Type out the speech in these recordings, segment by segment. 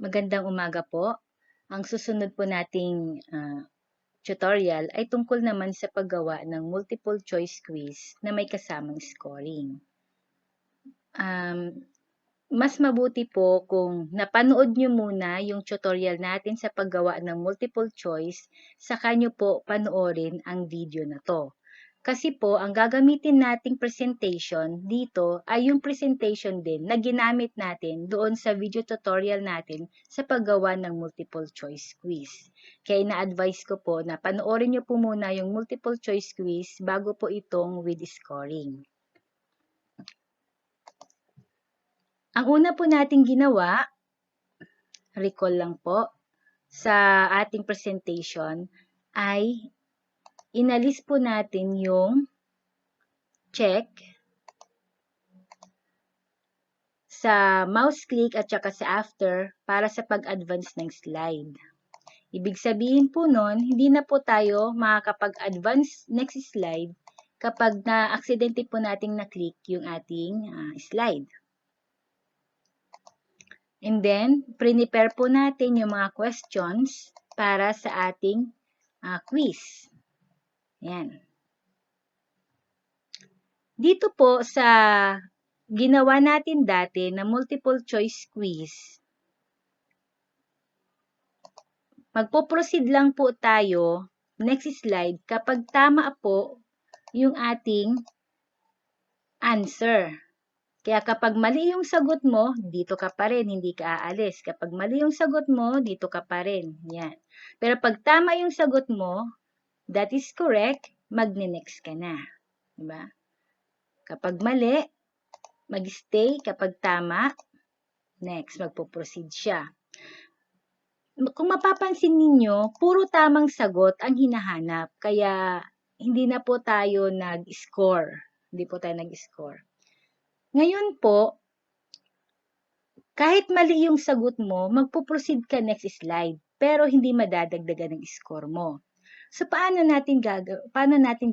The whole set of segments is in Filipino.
Magandang umaga po. Ang susunod po nating tutorial ay tungkol naman sa paggawa ng multiple choice quiz na may kasamang scoring. Mas mabuti po kung napanood nyo muna yung tutorial natin sa paggawa ng multiple choice, saka nyo po panoorin ang video na to. Kasi po, ang gagamitin nating presentation dito ay yung presentation din na ginamit natin doon sa video tutorial natin sa paggawa ng multiple choice quiz. Kaya ina-advise ko po na panoorin nyo po muna yung multiple choice quiz bago po itong with scoring. Ang una po nating ginawa, recall lang po, sa ating presentation ay inalis po natin yung check sa mouse click at saka sa after para sa pag-advance ng slide. Ibig sabihin po nun, hindi na po tayo makakapag-advance next slide kapag na-aksidente po nating na-click yung ating slide. And then, prepare po natin yung mga questions para sa ating quiz. Yan. Dito po sa ginawa natin dati na multiple choice quiz, magpo-proceed lang po tayo, next slide, kapag tama po yung ating answer. Kaya kapag mali yung sagot mo, dito ka pa rin, hindi ka aalis. Kapag mali yung sagot mo, dito ka pa rin. Yan. Pero pag tama yung sagot mo, that is correct, magne-next ka na. Diba? Kapag mali, mag-stay. Kapag tama, next, magpo-proceed siya. Kung mapapansin ninyo, puro tamang sagot ang hinahanap. Kaya, hindi na po tayo nag-score. Hindi po tayo nag-score. Ngayon po, kahit mali yung sagot mo, magpo-proceed ka next slide, pero hindi madadagdagan ng score mo. So, paano natin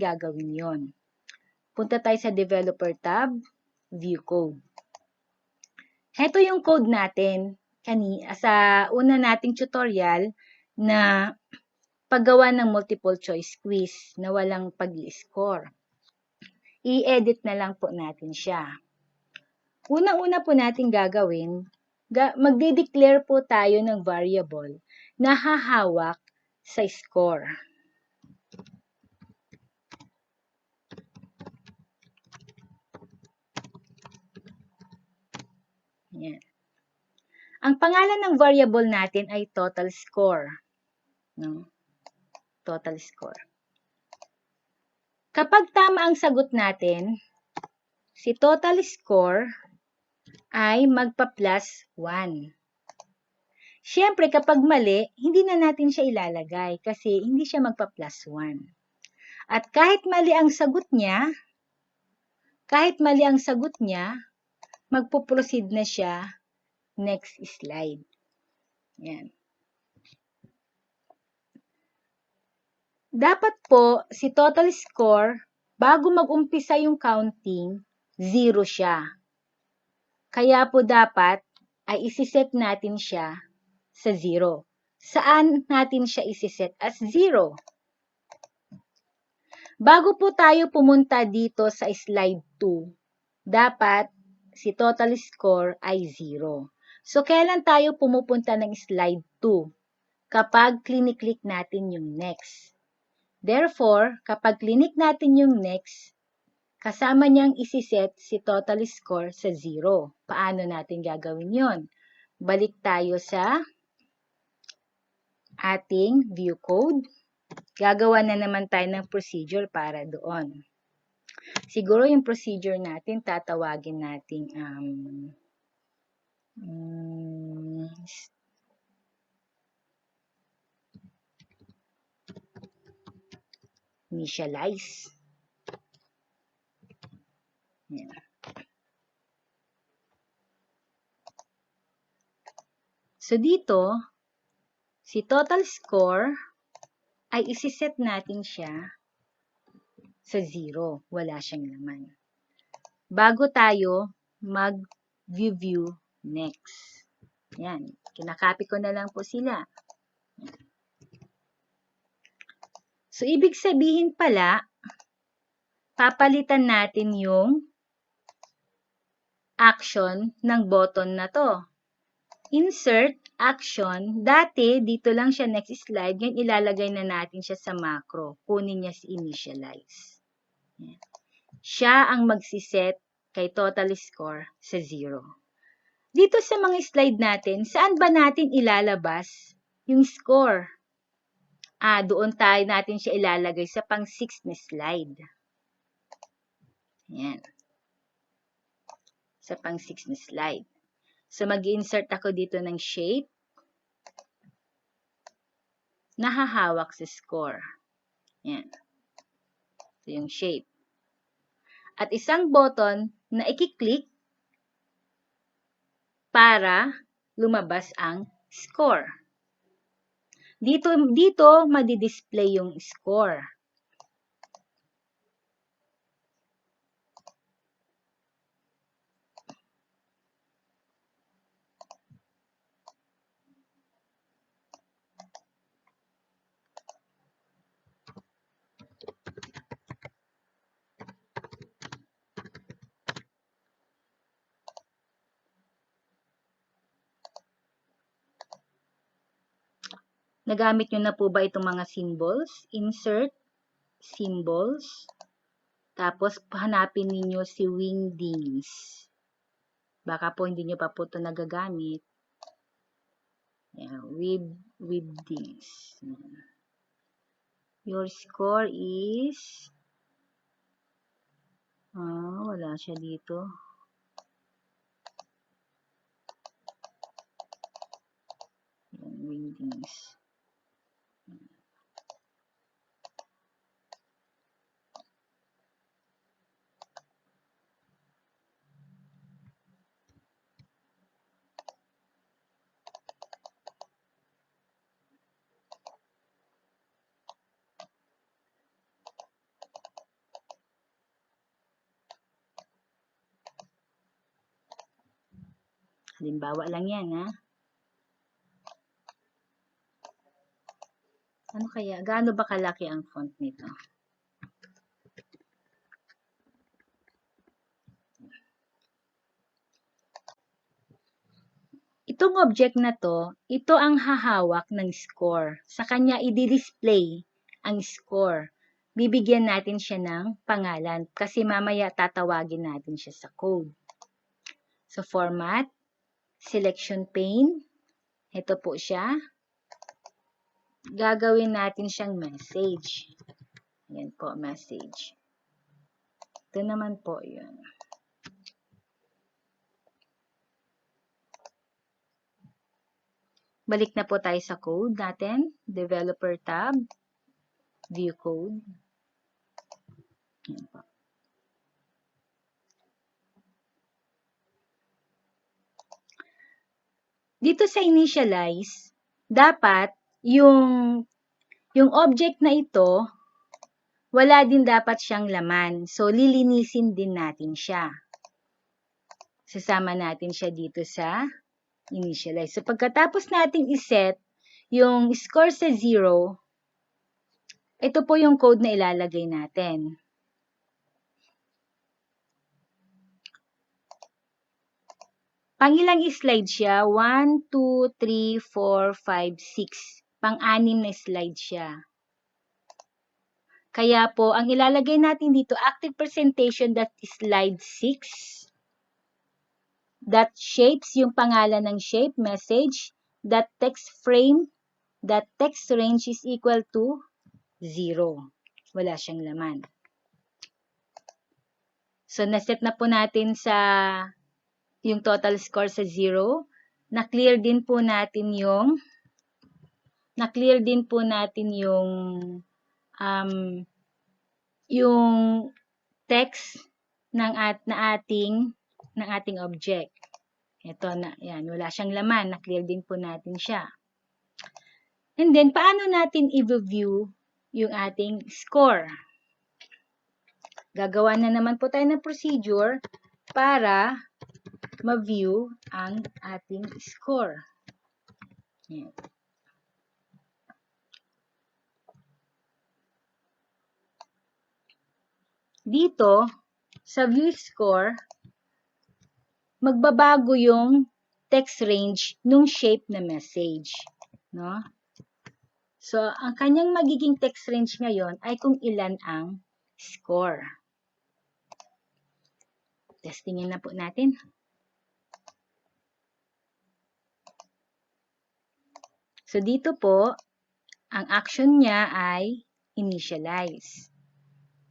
gagawin yon? Punta tayo sa Developer tab, View Code. Heto yung code natin sa una nating tutorial na paggawa ng multiple choice quiz na walang pag-i-score. I-edit na lang po natin siya. Unang-una po natin gagawin, magde-declare po tayo ng variable na hahawak sa score. Yan. Ang pangalan ng variable natin ay total score. No? Total score. Kapag tama ang sagot natin, si total score ay magpa-plus 1. Siyempre, kapag mali, hindi na natin siya ilalagay kasi hindi siya magpa-plus 1. At kahit mali ang sagot niya, magpo-proceed na siya next slide. Yan. Dapat po, si total score, bago mag-umpisa yung counting, 0 siya. Kaya po dapat ay isiset natin siya sa 0. Saan natin siya isiset as 0? Bago po tayo pumunta dito sa slide 2, dapat si total score ay 0. So, kailan tayo pumupunta ng slide 2? Kapag clinic-click natin yung next. Therefore, kapag clinic natin yung next, kasama niyang isiset si total score sa 0. Paano natin gagawin yon? Balik tayo sa ating view code. Gagawa na naman tayo ng procedure para doon. Siguro yung procedure natin, tatawagin natin initialize. Yan. So, dito, si total score ay isiset natin siya sa 0. Wala siyang laman. Bago tayo mag-view next. Yan. Kinakopy ko na lang po sila. So, ibig sabihin pala, papalitan natin yung action ng button na to. Insert, action. Dati, dito lang siya next slide. Ngayon, ilalagay na natin siya sa macro. Kunin niya si initialize. Yan. Siya ang magsiset kay total score sa 0. Dito sa mga slide natin, saan ba natin ilalabas yung score? Doon tayo natin siya ilalagay sa pang 6 na slide. Yan. Sa pang 6 na slide. So, mag-insert ako dito ng shape na hahawak sa score. Yan. So, yung shape. At isang button na i-click para lumabas ang score. Dito madi-display yung score. Nagamit nyo na po ba itong mga symbols? Insert, symbols. Tapos, hanapin ninyo si wingdings. Baka po hindi nyo pa po ito nagagamit. Wingdings. Your score is... wala siya dito. Wingdings. Halimbawa lang yan, ha? Ano kaya? Gaano ba kalaki ang font nito? Itong object na to, ito ang hahawak ng score. Sa kanya i-display ang score. Bibigyan natin siya ng pangalan kasi mamaya tatawagin natin siya sa code. So, format, selection pane, ito po siya. Gagawin natin siyang message. Ayan po, message. Ito naman po yun. Balik na po tayo sa code natin. Developer tab. View code. Ayan po. Dito sa initialize, dapat yung object na ito, wala din dapat siyang laman. So, lilinisin din natin siya. Sasama natin siya dito sa initialize. So, pagkatapos natin iset yung score sa 0, ito po yung code na ilalagay natin. Pangilang slide siya? 1, 2, 3, 4, 5, 6. Pang-anim na slide siya. Kaya po, ang ilalagay natin dito, active presentation that slide 6. That shapes, yung pangalan ng shape, message. That text frame, that text range is equal to 0. Wala siyang laman. So, naset na po natin sa yung total score sa 0. Na-clear din po natin yung text ng ating object. Ito na, yan, wala siyang laman, na-clear din po natin siya. And then, paano natin i-view yung ating score? Gagawa na naman po tayo ng procedure para ma-view ang ating score. Yan. Dito, sa view score, magbabago yung text range nung shape na message. No? So, ang kanyang magiging text range ngayon ay kung ilan ang score. Testingin na po natin. So, dito po, ang action niya ay initialize.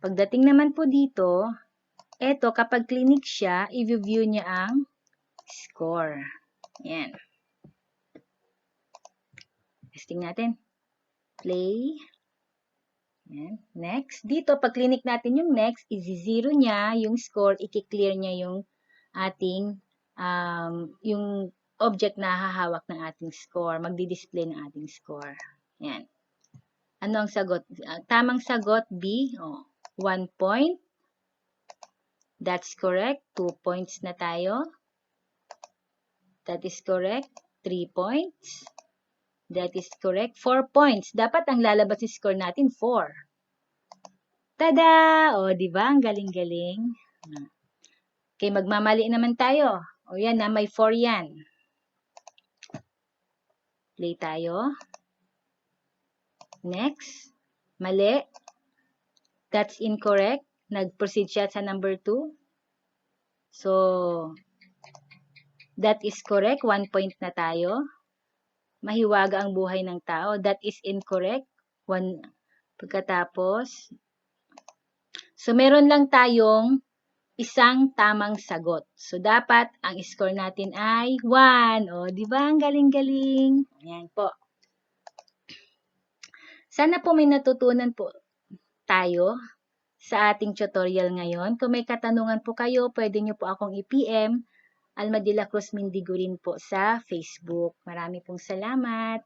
Pagdating naman po dito, eto, kapag clinic siya, i-view niya ang score. Yan. Testing natin. Play. Yan. Next. Dito, pag clinic natin yung next, i-zero niya yung score, i-clear niya yung ating, yung object na hahawak ng ating score. Magdi-display ng ating score. Yan. Ano ang sagot? Tamang sagot, B. 1 point. That's correct. 2 points na tayo. That is correct. 3 points. That is correct. 4 points. Dapat ang lalabas yung score natin, 4. Tada! O, di ba? Ang galing-galing. Okay, magmamali naman tayo. O, yan na. May 4 yan. Play tayo. Next. Mali. That's incorrect. Nag-proceed siya sa number 2. So, that is correct. 1 point na tayo. Mahiwaga ang buhay ng tao. That is incorrect. 1. Pagkatapos, so meron lang tayong isang tamang sagot. So, dapat ang score natin ay 1. O, di ba? Ang galing-galing. Ayan po. Sana po may natutunan po tayo sa ating tutorial ngayon. Kung may katanungan po kayo, pwede nyo po akong i-PM. Alma de la Cruz Mindigurin po sa Facebook. Marami pong salamat.